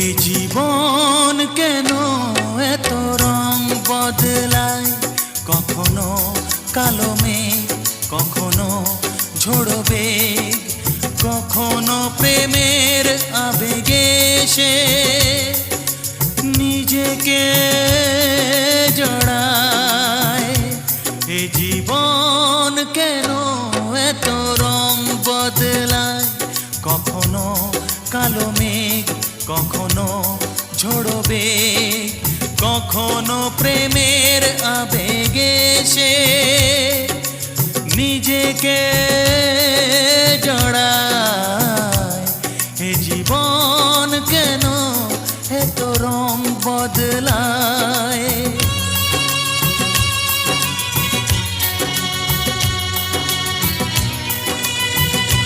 এ জীবন কেন এত রং বদলায়, কখনো কালো মেঘ, কখনো ঝোড়ো বেগ, কখনো প্রেমের আবেগে সে নিজেকে জড়ায়। এ জীবন কেন এত রং বদলায়, কখনো কালো মেঘ, কখনো ঝোড়ো বেগ, কখনো প্রেমের আবেগে সে নিজেকে